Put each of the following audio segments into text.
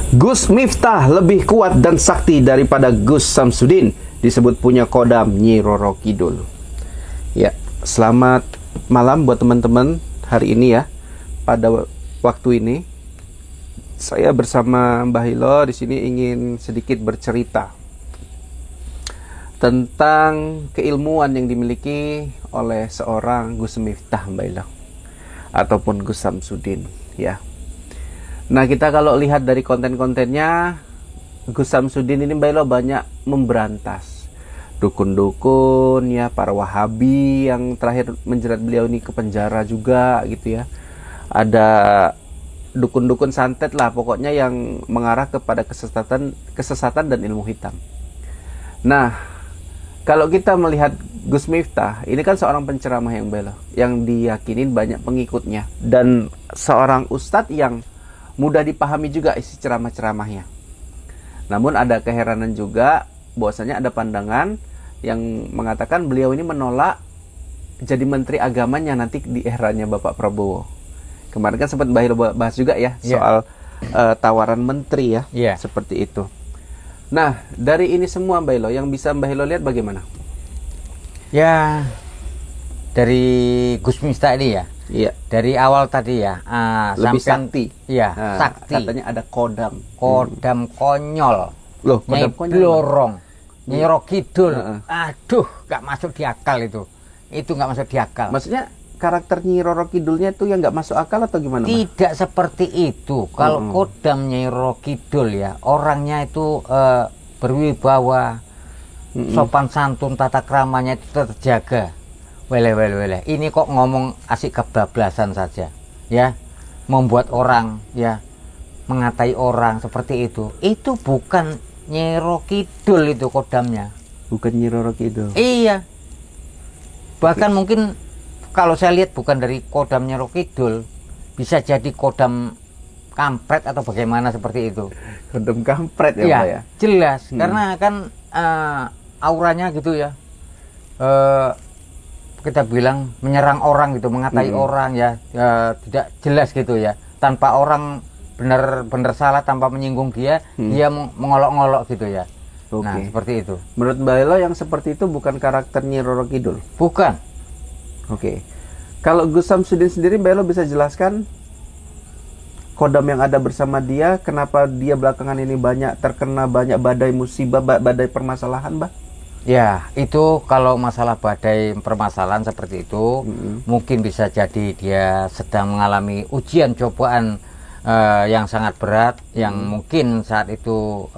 Gus Miftah lebih kuat dan sakti daripada Gus Samsudin, disebut punya kodam Nyi Roro Kidul. Ya, selamat malam buat teman-teman hari ini ya. Pada waktu ini saya bersama Mbah Hilo di sini ingin sedikit bercerita tentang keilmuan yang dimiliki oleh seorang Gus Miftah, Mbah Hilo, ataupun Gus Samsudin ya. Nah, kita kalau lihat dari konten-kontennya, Gus Samsudin ini Mbak Elo banyak memberantas dukun-dukun ya, para Wahabi yang terakhir menjerat beliau ini ke penjara juga gitu ya. Ada dukun-dukun santet lah pokoknya yang mengarah kepada kesesatan dan ilmu hitam. Nah, kalau kita melihat Gus Miftah, ini kan seorang penceramah yang Mbak Elo, yang diyakinin banyak pengikutnya dan seorang ustadz yang mudah dipahami juga isi ceramah-ceramahnya. Namun ada keheranan juga, bahwasanya ada pandangan yang mengatakan beliau ini menolak jadi menteri agamanya nanti di eranya Bapak Prabowo. Kemarin kan sempat bahas juga ya soal tawaran menteri ya, seperti itu. Nah, dari ini semua Mbak Hilo, yang bisa Mbak Hilo lihat bagaimana? Ya, dari Gus Miftah ini ya. Iya. Dari awal tadi ya, lebih sakti. Iya, sakti. Katanya ada kodam. Kodam konyol. Loh, kodam konyol. Blorong. Nyi Roro Kidul. Aduh, nggak masuk di akal itu. Itu nggak masuk di akal. Maksudnya karakter Nyi Roro Kidulnya itu yang nggak masuk akal atau gimana? Tidak seperti itu. Kalau kodam Nyi Roro Kidul ya, orangnya itu berwibawa, sopan santun, tata kramanya itu terjaga. Wele. Ini kok ngomong asik kebablasan saja, ya, membuat orang ya mengatai orang seperti itu. Itu bukan Nyi Roro Kidul itu kodamnya. Bukan Nyi Roro Kidul. Iya. Bahkan mungkin kalau saya lihat bukan dari kodam Nyi Roro Kidul, bisa jadi kodam kampret atau bagaimana seperti itu. Kodam kampret ya, iya, Pak ya. Jelas, karena kan auranya gitu ya. Kita bilang menyerang orang gitu, mengatai orang ya, tidak jelas gitu ya, tanpa orang benar-benar salah, tanpa menyinggung dia, dia mengolok-ngolok gitu ya. Nah, seperti itu. Menurut Mbak Elo yang seperti itu bukan karakter Nyi Roro Kidul? Bukan. Oke. Kalau Gus Samsudin sendiri, Mbak Elo bisa jelaskan kodam yang ada bersama dia, kenapa dia belakangan ini terkena banyak badai musibah, badai permasalahan, Mbak? Ya, itu kalau masalah badai permasalahan seperti itu, mungkin bisa jadi dia sedang mengalami ujian cobaan yang sangat berat, yang mungkin saat itu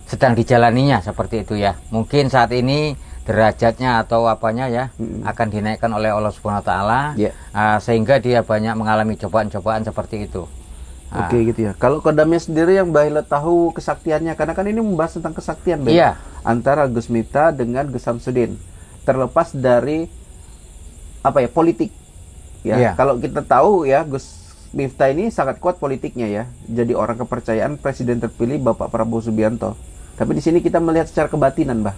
sedang dijalaninya seperti itu ya. Mungkin saat ini derajatnya atau apanya ya akan dinaikkan oleh Allah Subhanahu Wa Taala, sehingga dia banyak mengalami cobaan-cobaan seperti itu. Oke, gitu ya. Kalau kodamnya sendiri yang Mbak Hilo tahu kesaktiannya, karena kan ini membahas tentang kesaktian, Mbak. Iya. Antara Gus Miftah dengan Gus Samsudin. Terlepas dari politik. Ya. Iya. Kalau kita tahu ya, Gus Miftah ini sangat kuat politiknya ya. Jadi orang kepercayaan presiden terpilih Bapak Prabowo Subianto. Tapi di sini kita melihat secara kebatinan, Mbak.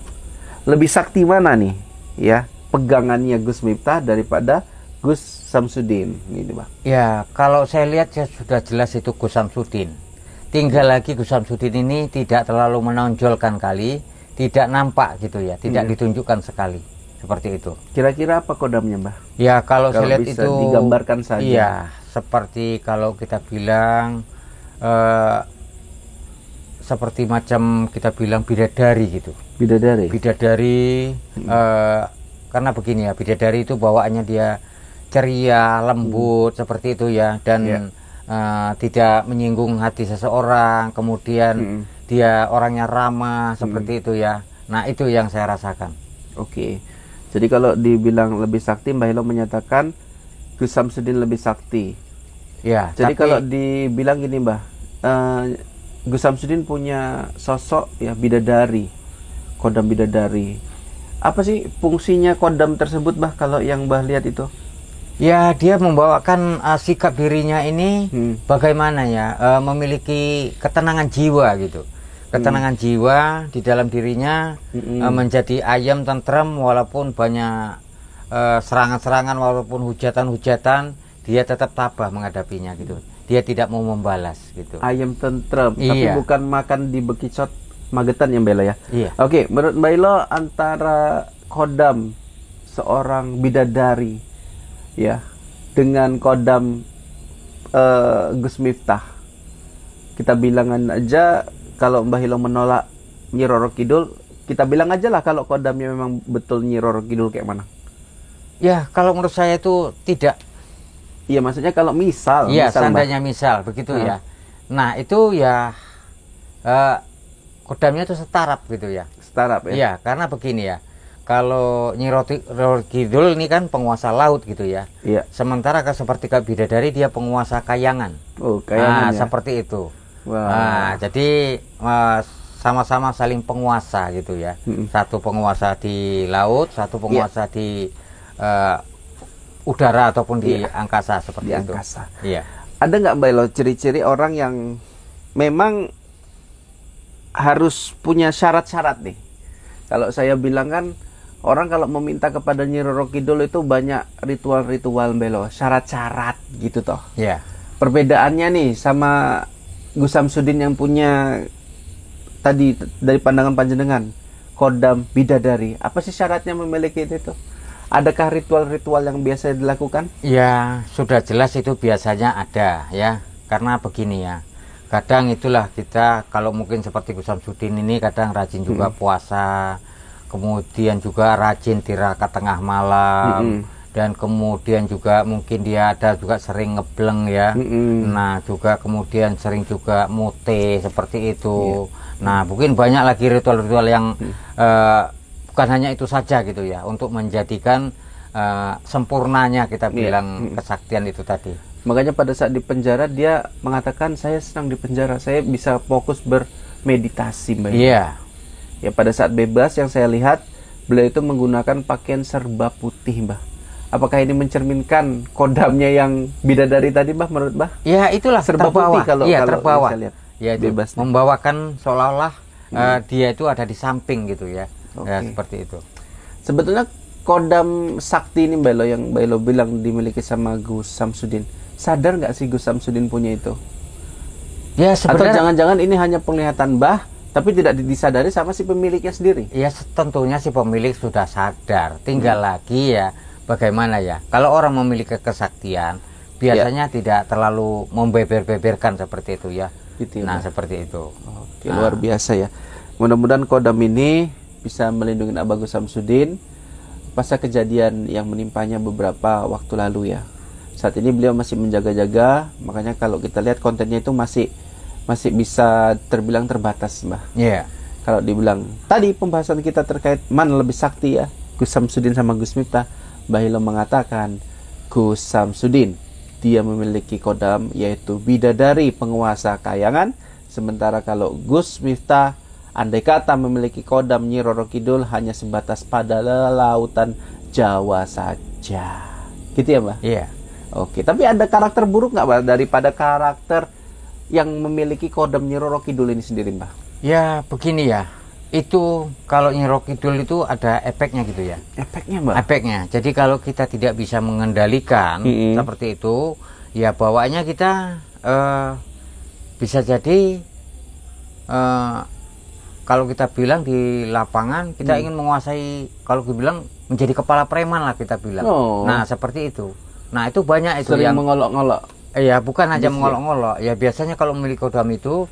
Lebih sakti mana nih? Ya, pegangannya Gus Miftah daripada Gus Samsudin ini, Bang. Ya, kalau saya lihat ya sudah jelas itu Gus Samsudin. Tinggal lagi Gus Samsudin ini tidak terlalu menonjolkan kali, tidak nampak gitu ya, tidak ditunjukkan sekali. Seperti itu. Kira-kira apa kodamnya, Mbah? Ya, kalau saya lihat bisa itu digambarkan saja. Iya, seperti kalau kita bilang seperti macam kita bilang bidadari gitu. Bidadari. Karena begini ya, bidadari itu bawaannya dia ceria, lembut seperti itu ya, dan tidak menyinggung hati seseorang, kemudian dia orangnya ramah seperti itu ya. Nah, itu yang saya rasakan. Oke. Jadi kalau dibilang lebih sakti, Mbah Hilo menyatakan Gus Samsudin lebih sakti. Ya. Jadi kalau dibilang gini, Mbah, Gus Samsudin punya sosok ya bidadari, kodam bidadari. Apa sih fungsinya kodam tersebut, Mbah, kalau yang Mbah lihat itu? Ya, dia membawakan sikap dirinya ini bagaimana ya, memiliki ketenangan jiwa gitu. Ketenangan jiwa di dalam dirinya, menjadi ayam tentrem walaupun banyak serangan-serangan, walaupun hujatan-hujatan, dia tetap tabah menghadapinya gitu. dia tidak mau membalas gitu. Ayam tentrem, tapi Iya. bukan makan di bekicot magetan ya Mbak Elo ya. Iya. Oke, menurut Mbak Elo antara kodam seorang bidadari ya dengan kodam Gus Miftah, kita bilangan aja kalau Mbah Elo menolak Nyi Roro Kidul, kita bilang aja lah kalau kodamnya memang betul Nyi Roro Kidul kayak mana. Ya, kalau menurut saya itu tidak. Iya, maksudnya kalau misal, Iya, misal Mbah. seandainya misal begitu ya. Nah, itu ya kodamnya itu setarap gitu ya. Startup ya. Iya, karena begini ya. Kalau Nyi Roro Kidul ini kan penguasa laut gitu ya. Iya. Sementara seperti Kak Bidadari dia penguasa kayangan. Oh, kayangan Nah, ya. seperti itu. Wah. Nah, jadi sama-sama saling penguasa gitu ya. Satu penguasa di laut, satu penguasa di udara ataupun di angkasa seperti Di itu. angkasa. Iya. Ada nggak Mbak Elo ciri-ciri orang yang memang harus punya syarat-syarat nih? Kalau saya bilang kan orang kalau meminta kepada Nyi Roro Kidul itu banyak ritual-ritual Mbak Elo, syarat-syarat gitu toh. Iya. Perbedaannya nih sama Gus Samsudin yang punya tadi dari pandangan panjenengan kodam bidadari, apa sih syaratnya memiliki itu? Adakah ritual-ritual yang biasa dilakukan? Ya, sudah jelas itu biasanya ada ya. Karena begini ya. Kadang itulah kita kalau mungkin seperti Gus Samsudin ini kadang rajin juga puasa, kemudian juga rajin tirakat tengah malam, dan kemudian juga mungkin dia ada juga sering ngebleng ya. Nah, juga kemudian sering juga mute seperti itu. Nah, mungkin banyak lagi ritual-ritual yang bukan hanya itu saja gitu ya, untuk menjadikan sempurnanya kita bilang kesaktian itu tadi. Makanya pada saat di penjara dia mengatakan saya senang di penjara, saya bisa fokus bermeditasi Mbak. Iya. Ya pada saat bebas yang saya lihat beliau itu menggunakan pakaian serba putih Mbah. Apakah ini mencerminkan kodamnya yang bidadari tadi Mbah menurut Mbah? Ya itulah Serba terbawa. putih kalau Iya, kalau terbawa. saya lihat. Ya itu Bebas. membawakan seolah-olah dia itu ada di samping gitu ya. Ya Oke. seperti itu. Sebetulnya kodam sakti ini Mbak Elo yang Mbak Elo bilang dimiliki sama Gus Samsudin. Sadar nggak sih Gus Samsudin punya itu? Ya Atau sebenarnya jangan-jangan ini hanya penglihatan Mbah tapi tidak disadari sama si pemiliknya sendiri? ya tentunya si pemilik sudah sadar. Tinggal lagi ya bagaimana ya. Kalau orang memiliki kesaktian biasanya tidak terlalu membeber-beberkan seperti itu ya. Gitu ya, Nah, Mbah? seperti itu. Oke, luar biasa ya. Mudah-mudahan kodam ini bisa melindungi Abah Gus Samsudin pasca kejadian yang menimpanya beberapa waktu lalu ya. Saat ini beliau masih menjaga-jaga, makanya kalau kita lihat kontennya itu masih bisa terbilang terbatas, Mbah. Iya. Kalau dibilang tadi pembahasan kita terkait mana lebih sakti ya, Gus Samsudin sama Gus Miftah, Mbah Elo mengatakan Gus Samsudin dia memiliki kodam yaitu bidadari penguasa kayangan, sementara kalau Gus Miftah andai kata memiliki kodam Nyi Roro Kidul hanya sebatas pada lautan Jawa saja. Gitu ya, Mbah? Iya. Oke, tapi ada karakter buruk nggak, Mbah, daripada karakter yang memiliki kodam Nyi Roro Kidul ini sendiri, Mbah? Ya begini ya. Itu kalau Nyi Roro Kidul itu ada efeknya gitu ya. Efeknya, Mbah? Efeknya. Jadi kalau kita tidak bisa mengendalikan seperti itu, ya bawaannya kita bisa jadi kalau kita bilang di lapangan kita ingin menguasai, kalau dibilang menjadi kepala preman lah kita bilang. Oh. Nah seperti itu. Nah itu banyak itu Sering yang mengolok-ngolok. ya bukan aja mengolok-ngolok. Ya biasanya kalau memiliki kodam itu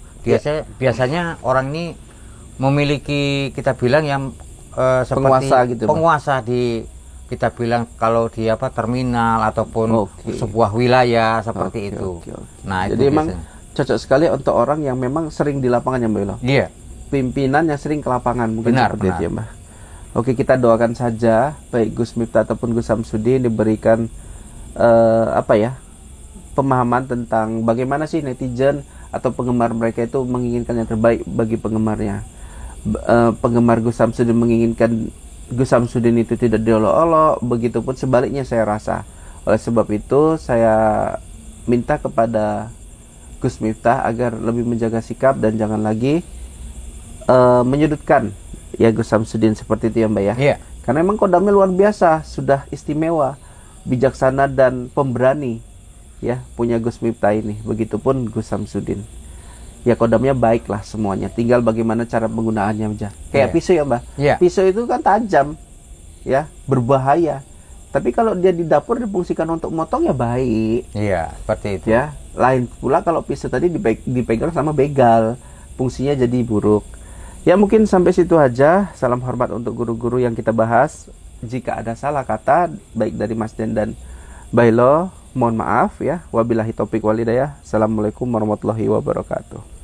biasanya orang ini memiliki kita bilang yang seperti Penguasa gitu, Bang. penguasa di kita bilang kalau di apa terminal ataupun Oke. sebuah wilayah seperti Oke, itu. oke, oke. Nah itu Jadi emang biasanya. cocok sekali untuk orang yang memang sering di lapangan ya, Mbak Elo. Iya. Pimpinan yang sering ke lapangan mungkin Benar, seperti benar. itu ya, Mbah. Oke, kita doakan saja baik Gus Miftah ataupun Gus Samsudin diberikan pemahaman tentang bagaimana sih netizen atau penggemar mereka itu menginginkan yang terbaik bagi penggemarnya. Penggemar Gus Samsudin menginginkan Gus Samsudin itu tidak diolok-olok, begitupun sebaliknya saya rasa. Oleh sebab itu saya minta kepada Gus Miftah agar lebih menjaga sikap dan jangan lagi menyudutkan ya Gus Samsudin seperti itu ya, Mbak ya. Iya. Karena memang kodamnya luar biasa, sudah istimewa, bijaksana dan pemberani. ya, punya Gus Miftah ini. Begitupun Gus Samsudin. Ya kodamnya baik lah semuanya. Tinggal bagaimana cara penggunaannya aja. Kayak pisau ya Mbak. Pisau itu kan tajam, ya, berbahaya. Tapi kalau dia di dapur difungsikan untuk motong ya baik. Iya, seperti itu. Ya, lain pula kalau pisau tadi dipegang sama begal, fungsinya jadi buruk. Ya mungkin sampai situ aja. Salam hormat untuk guru-guru yang kita bahas. Jika ada salah kata baik dari Mas Den dan Bailo, mohon maaf ya. Wabillahi taufik walhidayah. Assalamualaikum warahmatullahi wabarakatuh.